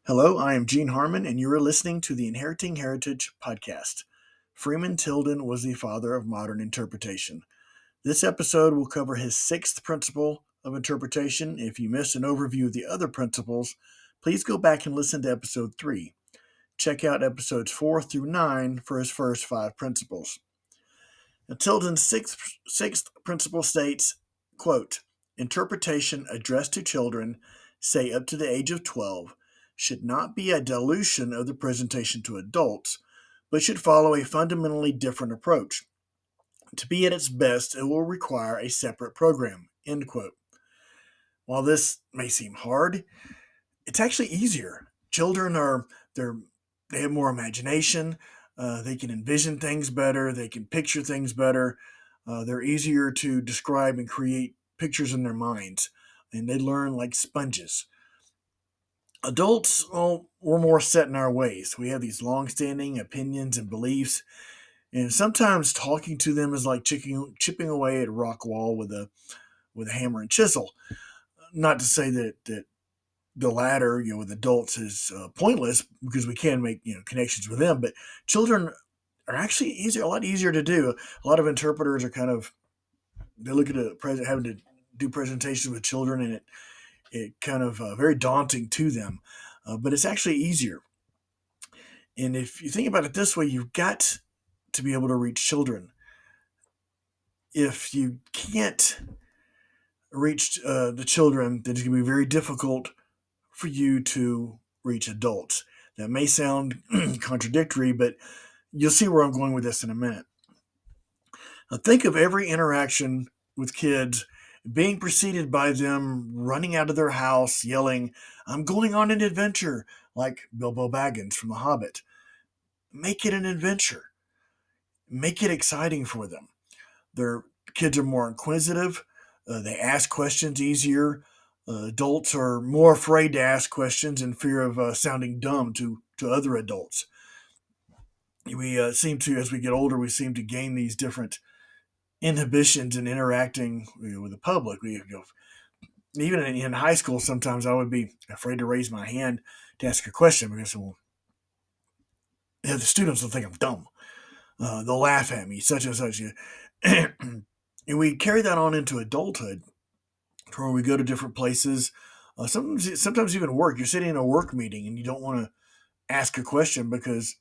Hello, I am Gene Harmon, and you are listening to the Inheriting Heritage podcast. Freeman Tilden was the father of modern interpretation. This episode will cover his sixth principle of interpretation. If you missed an overview of the other principles, please go back and listen to episode 3. Check out episodes 4 through 9 for his first 5 principles. Now, Tilden's sixth principle states, quote, interpretation addressed to children, say up to the age of 12, should not be a dilution of the presentation to adults, but should follow a fundamentally different approach. To be at its best, it will require a separate program, end quote. While this may seem hard, it's actually easier. Children they have more imagination. They can envision things better. They can picture things better. They're easier to describe and create pictures in their minds, and they learn like sponges. Adults, well, we're more set in our ways. We have these long-standing opinions and beliefs, and sometimes talking to them is like chipping away at a rock wall with a hammer and chisel. Not to say that the latter, with adults is pointless because we can make connections with them, but children are actually a lot easier to do. A lot of interpreters are they look at having to do presentations with children, and it kind of very daunting to them, but it's actually easier. And if you think about it this way, you've got to be able to reach children. If you can't reach the children, then it's going to be very difficult for you to reach adults. That may sound contradictory, but you'll see where I'm going with this in a minute. Now, think of every interaction with kids being preceded by them running out of their house yelling, I'm going on an adventure, like Bilbo Baggins from The Hobbit. Make it an adventure. Make it exciting for them. Their kids are more inquisitive. They ask questions easier. Adults are more afraid to ask questions in fear of sounding dumb to other adults. We seem to, as we get older, we seem to gain these different inhibitions in interacting with the public. Even in high school, sometimes I would be afraid to raise my hand to ask a question because the students will think I'm dumb. They'll laugh at me, such and such. And we carry that on into adulthood, where we go to different places. Sometimes even work. You're sitting in a work meeting and you don't want to ask a question because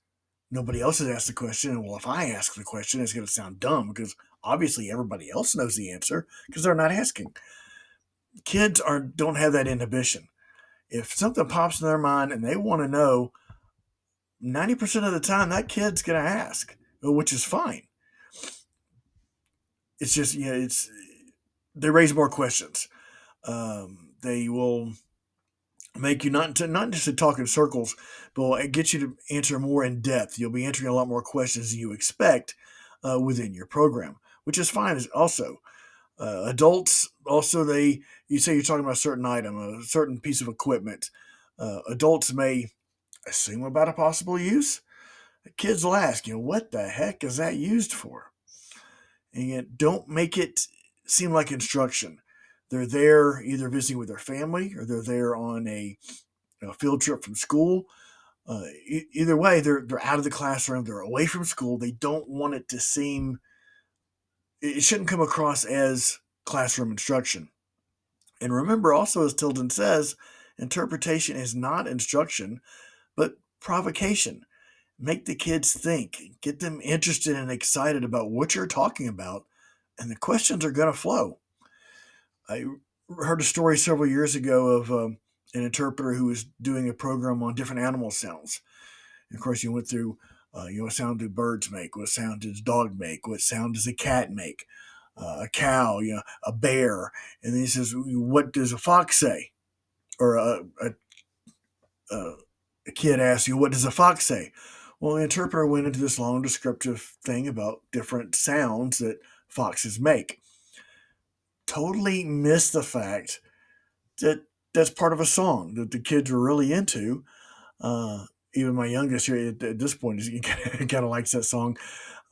nobody else has asked the question. And well, if I ask the question, it's going to sound dumb because obviously everybody else knows the answer because they're not asking. Kids don't have that inhibition. If something pops in their mind and they want to know, 90% of the time that kid's going to ask, which is fine. It's just they raise more questions. They will make you not just to talk in circles, but will get you to answer more in depth. You'll be answering a lot more questions than you expect within your program, which is fine. Also, adults also you say you're talking about a certain item, a certain piece of equipment. Adults may assume about a possible use. Kids will ask, what the heck is that used for? And yet, don't make it seem like instruction. They're there either visiting with their family or they're there on a field trip from school. Either way, they're out of the classroom. They're away from school. They don't want it to seem. It shouldn't come across as classroom instruction. And remember, also, as Tilden says, interpretation is not instruction, but provocation. Make the kids think, get them interested and excited about what you're talking about, and the questions are going to flow. I heard a story several years ago of an interpreter who was doing a program on different animal sounds. And of course, you went through, what sound do birds make? What sound does a dog make? What sound does a cat make? A cow, a bear. And then he says, what does a fox say? Or a kid asks you, what does a fox say? Well, the interpreter went into this long descriptive thing about different sounds that foxes make. Totally missed the fact that that's part of a song that the kids are really into. Even my youngest here at this point he kind of likes that song,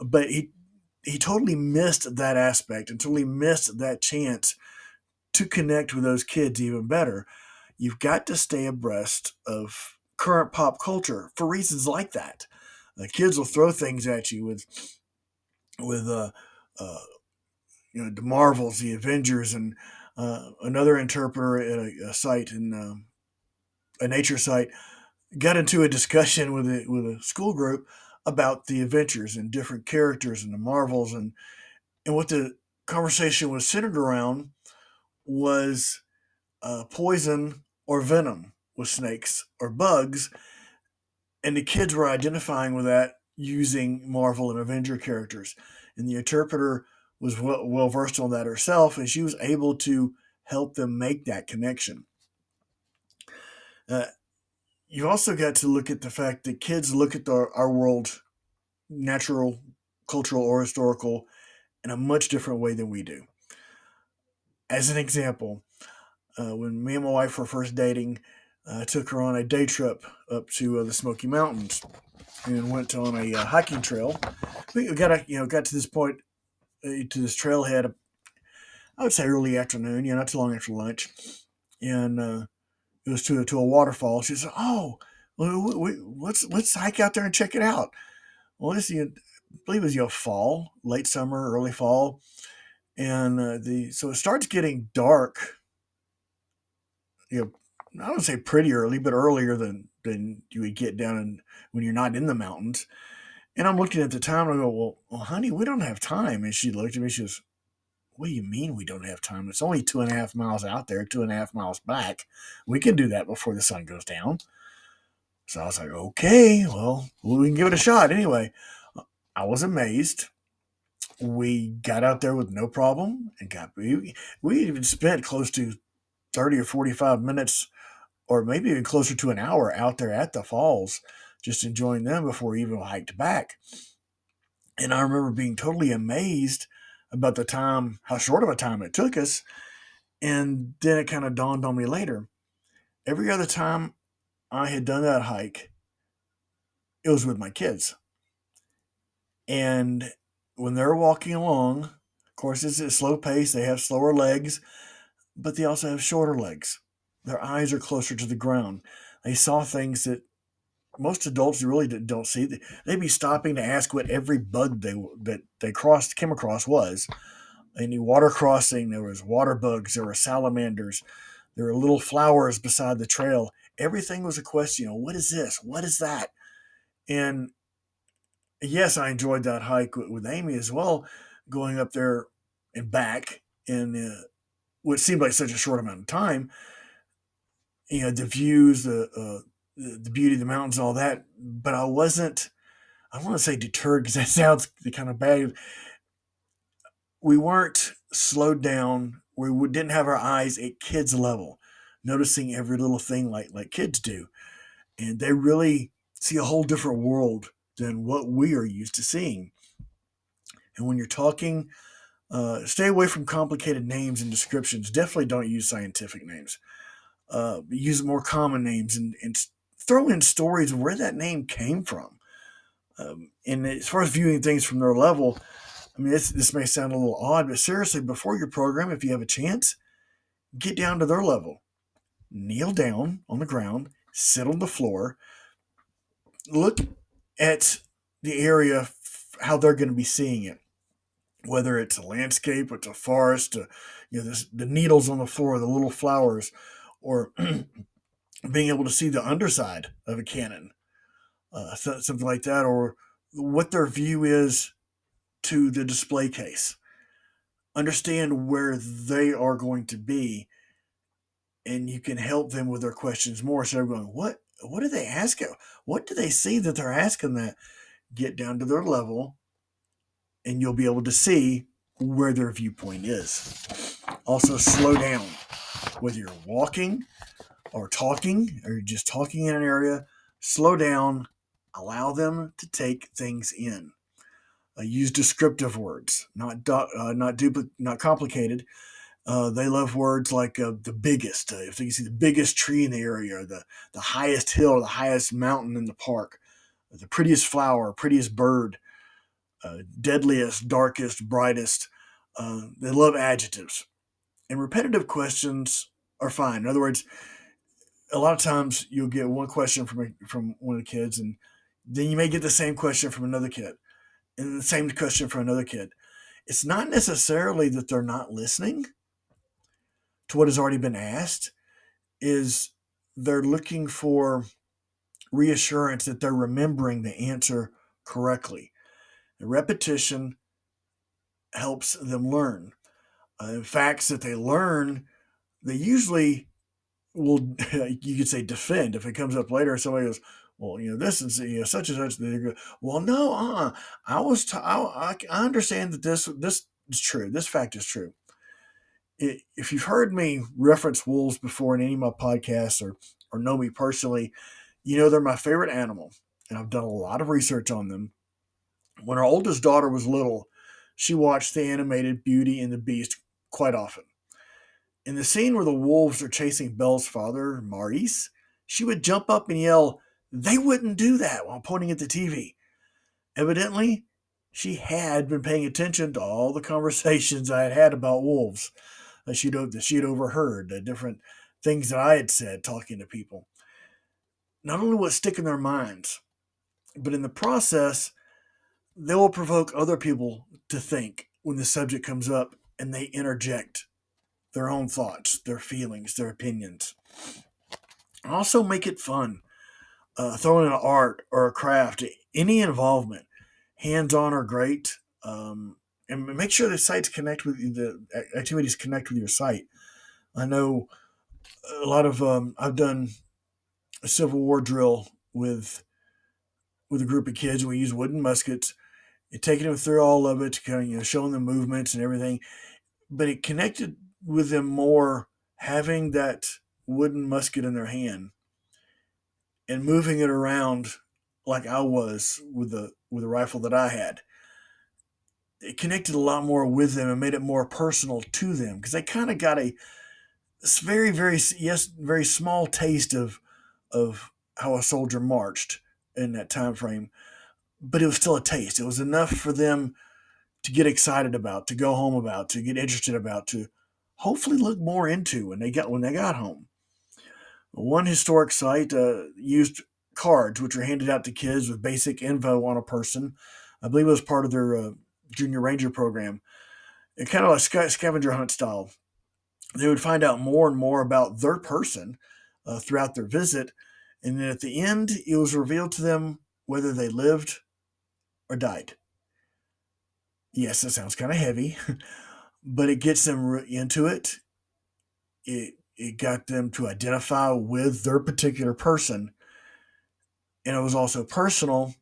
but he totally missed that aspect and totally missed that chance to connect with those kids even better. You've got to stay abreast of current pop culture for reasons like that. The kids will throw things at you with uh, the Marvels, the Avengers, and another interpreter at a site in a nature site got into a discussion with a school group about the adventures and different characters and the Marvels, and what the conversation was centered around was poison or venom with snakes or bugs, and the kids were identifying with that using Marvel and Avenger characters, and the interpreter was well versed on that herself, and she was able to help them make that connection. Uh, you also got to look at the fact that kids look at our world, natural, cultural, or historical, in a much different way than we do. As an example, when me and my wife were first dating, I took her on a day trip up to the Smoky Mountains and went on a hiking trail. We got to this point, to this trailhead. I would say early afternoon, not too long after lunch, and it was to a waterfall. She said, "Oh, well, let's hike out there and check it out." Well, I believe it was fall, late summer, early fall, and the so it starts getting dark. I don't say pretty early, but earlier than you would get down when you're not in the mountains. And I'm looking at the time and I go, well, honey, we don't have time. And she looked at me. She goes, "What do you mean we don't have time? It's only 2.5 miles out there, 2.5 miles back. We can do that before the sun goes down." So I was like, "Okay, well, we can give it a shot." Anyway, I was amazed. We got out there with no problem and we even spent close to 30 or 45 minutes, or maybe even closer to an hour out there at the falls, just enjoying them before we even hiked back. And I remember being totally amazed about how short of a time it took us. And then it kind of dawned on me later. Every other time I had done that hike, it was with my kids. And when they're walking along, of course, it's a slow pace. They have slower legs, but they also have shorter legs. Their eyes are closer to the ground. They saw things that most adults really don't see. They'd be stopping to ask what every bug they came across was. Any water crossing, there was water bugs, there were salamanders, there were little flowers beside the trail. Everything was a question. What is this? What is that? And yes, I enjoyed that hike with Amy as well, going up there and back in what seemed like such a short amount of time. The views, the beauty of the mountains, all that. But I wasn't. I don't want to say deterred because that sounds kind of bad. We weren't slowed down. We didn't have our eyes at kids' level, noticing every little thing like kids do, and they really see a whole different world than what we are used to seeing. And when you're talking, stay away from complicated names and descriptions. Definitely don't use scientific names. Use more common names and throw in stories of where that name came from. And as far as viewing things from their level, I mean, this may sound a little odd, but seriously, before your program, if you have a chance, get down to their level. Kneel down on the ground, sit on the floor, look at the area, how they're going to be seeing it. Whether it's a landscape, it's a forest, the needles on the floor, the little flowers, or being able to see the underside of a cannon, something like that, or what their view is to the display case. Understand where they are going to be, and you can help them with their questions more. So they're going, what do they ask? What do they see that they're asking that? Get down to their level, and you'll be able to see where their viewpoint is. Also, slow down. Whether you're walking or talking, or you're just talking in an area, slow down. Allow them to take things in. Use descriptive words, not complicated. They love words like the biggest. If they can see the biggest tree in the area, or the highest hill, or the highest mountain in the park, the prettiest flower, prettiest bird, deadliest, darkest, brightest. They love adjectives. And repetitive questions are fine. In other words, A lot of times you'll get one question from one of the kids, and then you may get the same question from another kid, and the same question from another kid. It's not necessarily that they're not listening to what has already been asked, is they're looking for reassurance that they're remembering the answer correctly. The repetition helps them learn. Facts that they learn, they usually will, you could say, defend. If it comes up later, somebody goes, well, this is such and such. They go, well, no, I understand that this is true. This fact is true. If you've heard me reference wolves before in any of my podcasts or know me personally, they're my favorite animal, and I've done a lot of research on them. When our oldest daughter was little, she watched the animated Beauty and the Beast quite often. In the scene where the wolves are chasing Belle's father, Maurice, she would jump up and yell, "They wouldn't do that," while pointing at the TV. Evidently, she had been paying attention to all the conversations I had had about wolves that she'd overheard, the different things that I had said talking to people. Not only will it stick in their minds, but in the process, they will provoke other people to think when the subject comes up and they interject their own thoughts, their feelings, their opinions. Also, make it fun. Throw in an art or a craft, any involvement, hands on or great. And make sure the sites connect with you, the activities connect with your site. I know a lot of I've done a Civil War drill with a group of kids. We use wooden muskets and taking them through all of it, kind of showing them movements and everything. But it connected with them more having that wooden musket in their hand and moving it around like I was with the rifle that I had. It connected a lot more with them and made it more personal to them because they kind of got a very very small taste of how a soldier marched in that time frame, but it was still a taste. It was enough for them to get excited about, to go home about, to get interested about, to hopefully look more into when they got home. One historic site used cards, which were handed out to kids with basic info on a person. I believe it was part of their junior ranger program. It kind of like scavenger hunt style. They would find out more and more about their person throughout their visit, and then at the end, it was revealed to them whether they lived or died. Yes, that sounds kind of heavy, but it gets them into it. It got them to identify with their particular person, and it was also personal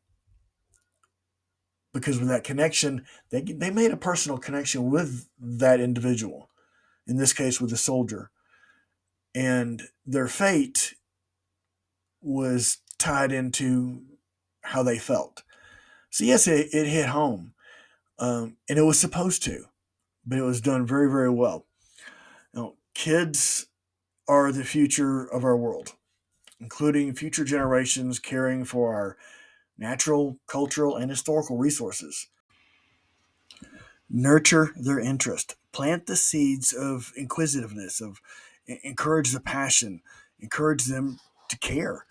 because with that connection, they made a personal connection with that individual. In this case, with the soldier, and their fate was tied into how they felt. So yes, it hit home, and it was supposed to, but it was done very very well. Kids are the future of our world, including future generations caring for our natural, cultural, and historical resources. Nurture their interest. Plant the seeds of inquisitiveness, of encourage the passion, encourage them to care.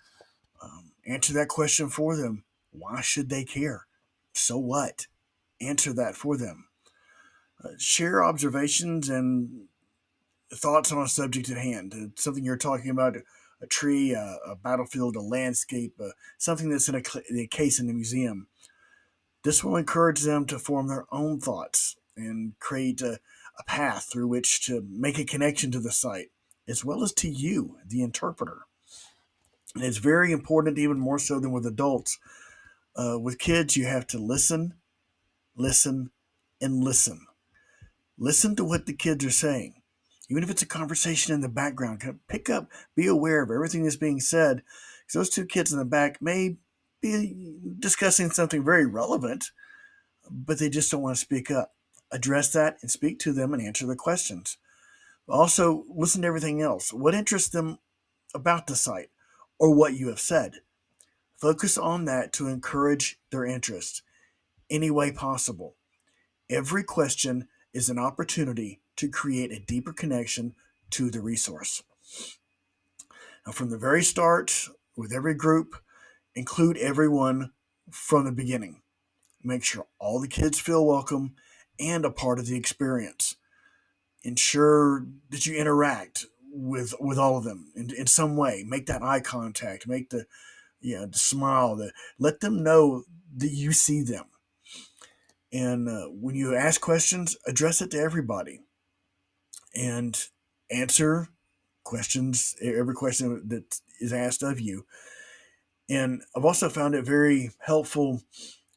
Answer that question for them. Why should they care? So what? Answer that for them. Share observations and thoughts on a subject at hand. Something you're talking about, a tree, a battlefield, a landscape, something that's in a case in the museum. This will encourage them to form their own thoughts and create a path through which to make a connection to the site, as well as to you, the interpreter. And it's very important, even more so than with adults. With kids, you have to listen, listen, and listen. Listen to what the kids are saying. Even if it's a conversation in the background, kind of pick up, be aware of everything that's being said. Because those two kids in the back may be discussing something very relevant, but they just don't want to speak up. Address that and speak to them and answer the questions. Also, listen to everything else. What interests them about the site or what you have said? Focus on that to encourage their interest any way possible. Every question is an opportunity to create a deeper connection to the resource. Now, from the very start, with every group, include everyone from the beginning. Make sure all the kids feel welcome and a part of the experience. Ensure that you interact with all of them in some way. Make that eye contact. Make the smile. Let them know that you see them. And when you ask questions, address it to everybody and answer questions, every question that is asked of you. And I've also found it very helpful.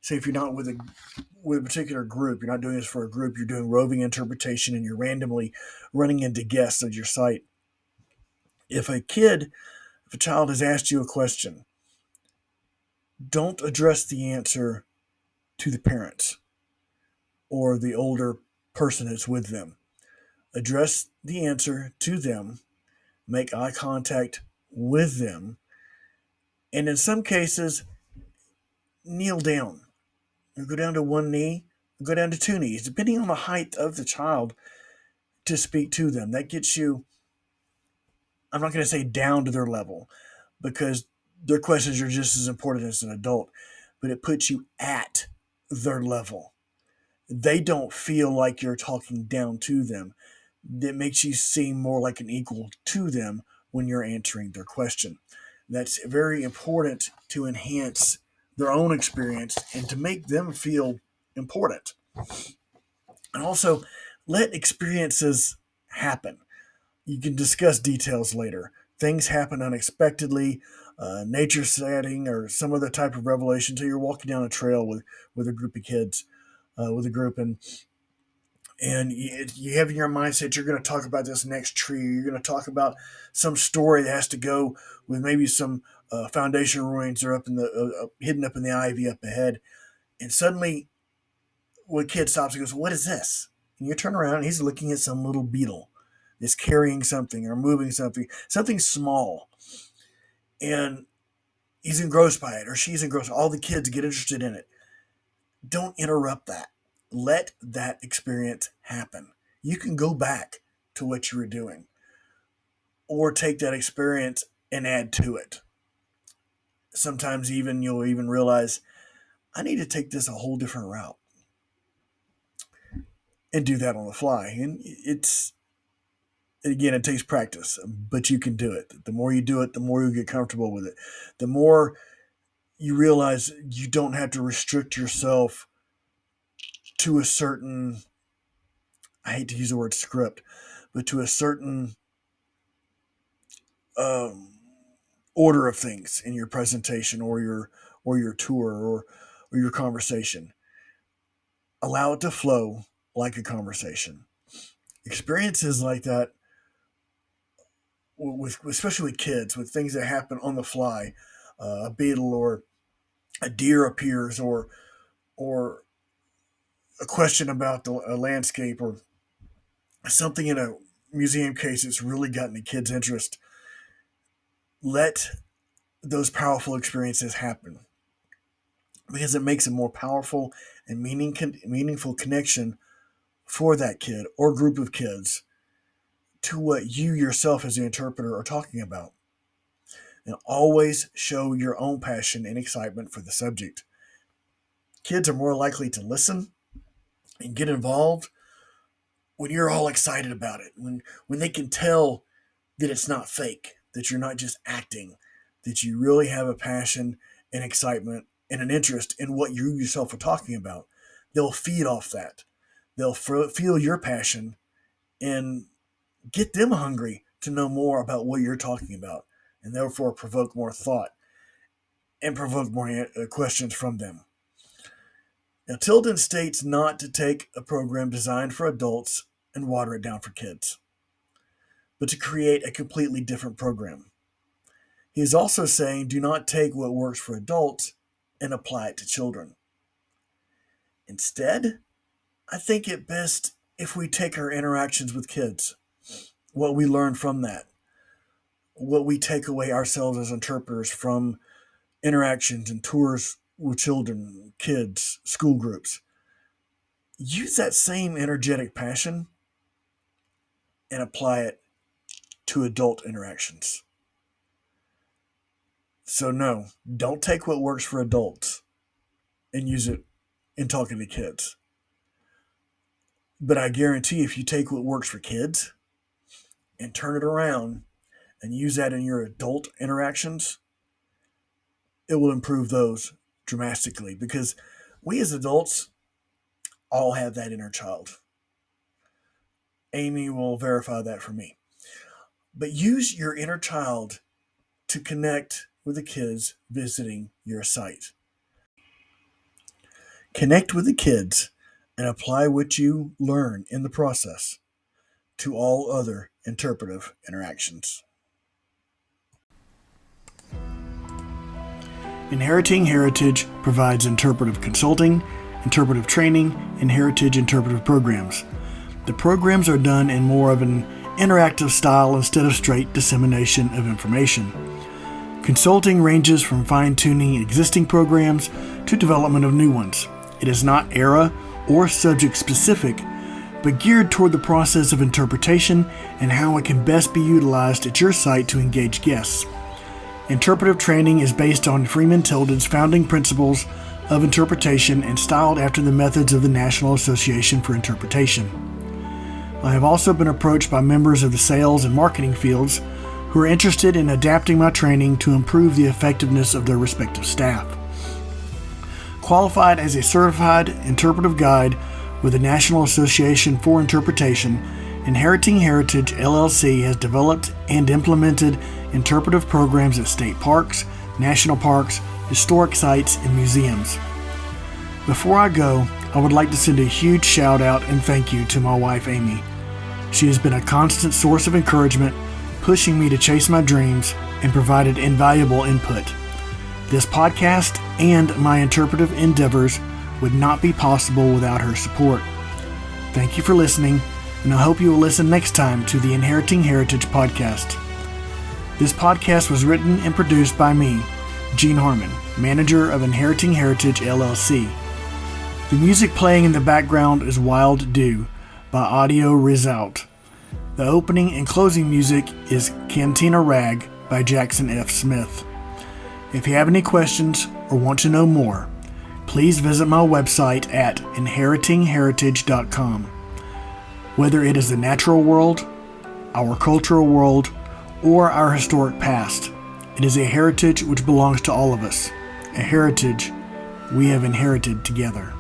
Say if you're not with a particular group, you're not doing this for a group, you're doing roving interpretation, and you're randomly running into guests at your site. If a child has asked you a question, don't address the answer to the parents or the older person that's with them. Address the answer to them, make eye contact with them, and in some cases, kneel down. You go down to one knee, go down to two knees, depending on the height of the child, to speak to them. That gets you, I'm not going to say down to their level, because their questions are just as important as an adult, but it puts you at their level. They don't feel like you're talking down to them. That makes you seem more like an equal to them when you're answering their question. That's very important to enhance their own experience and to make them feel important. And also, let experiences happen. You can discuss details later. Things happen unexpectedly, nature setting, or some other type of revelation. So you're walking down a trail with a group of kids, with a group, and you have in your mindset you're going to talk about this next tree. You're going to talk about some story that has to go with maybe some foundation ruins that are up in the hidden up in the ivy up ahead. And suddenly, one kid stops and goes, "What is this?" And you turn around and he's looking at some little beetle that's carrying something or moving something small, and he's engrossed by it or she's engrossed. All the kids get interested in it. Don't interrupt that. Let that experience happen. You can go back to what you were doing or take that experience and add to it. Sometimes even you'll even realize I need to take this a whole different route and do that on the fly. And it's again, it takes practice, but you can do it. The more you do it, the more you get comfortable with it. The more you realize you don't have to restrict yourself to a certain, I hate to use the word script, but to a certain um, order of things in your presentation or your tour or your conversation. Allow it to flow like a conversation. Experiences like that, with especially with kids, with things that happen on the fly, a beetle or a deer appears, or a question about a landscape, or something in a museum case that's really gotten the kids' interest. Let those powerful experiences happen because it makes a more powerful and meaningful connection for that kid or group of kids to what you yourself as the interpreter are talking about. And always show your own passion and excitement for the subject. Kids are more likely to listen and get involved when you're all excited about it, when they can tell that it's not fake, that you're not just acting, that you really have a passion and excitement and an interest in what you yourself are talking about. They'll feed off that. They'll feel your passion and get them hungry to know more about what you're talking about, and therefore provoke more thought and provoke more questions from them. Now, Tilden states not to take a program designed for adults and water it down for kids, but to create a completely different program. He is also saying do not take what works for adults and apply it to children. Instead, I think it best if we take our interactions with kids, what we learn from that, what we take away ourselves as interpreters from interactions and tours with children, kids, school groups. Use that same energetic passion and apply it to adult interactions. So no, don't take what works for adults and use it in talking to kids. But I guarantee if you take what works for kids and turn it around and use that in your adult interactions, it will improve those dramatically because we as adults all have that inner child. Amy will verify that for me. But use your inner child to connect with the kids visiting your site. Connect with the kids and apply what you learn in the process to all other interpretive interactions. Inheriting Heritage provides interpretive consulting, interpretive training, and heritage interpretive programs. The programs are done in more of an interactive style instead of straight dissemination of information. Consulting ranges from fine-tuning existing programs to development of new ones. It is not era or subject specific, but geared toward the process of interpretation and how it can best be utilized at your site to engage guests. Interpretive training is based on Freeman Tilden's founding principles of interpretation and styled after the methods of the National Association for Interpretation. I have also been approached by members of the sales and marketing fields who are interested in adapting my training to improve the effectiveness of their respective staff. Qualified as a certified interpretive guide with the National Association for Interpretation, Inheriting Heritage LLC has developed and implemented interpretive programs at state parks, national parks, historic sites, and museums. Before I go, I would like to send a huge shout out and thank you to my wife Amy. She has been a constant source of encouragement, pushing me to chase my dreams, and provided invaluable input. This podcast and my interpretive endeavors would not be possible without her support. Thank you for listening, and I hope you will listen next time to the Inheriting Heritage podcast. This podcast was written and produced by me, Gene Harmon, manager of Inheriting Heritage LLC. The music playing in the background is Wild Dew by Audio Result. The opening and closing music is Cantina Rag by Jackson F. Smith. If you have any questions or want to know more, please visit my website at inheritingheritage.com. Whether it is the natural world, our cultural world, or our historic past, it is a heritage which belongs to all of us, a heritage we have inherited together.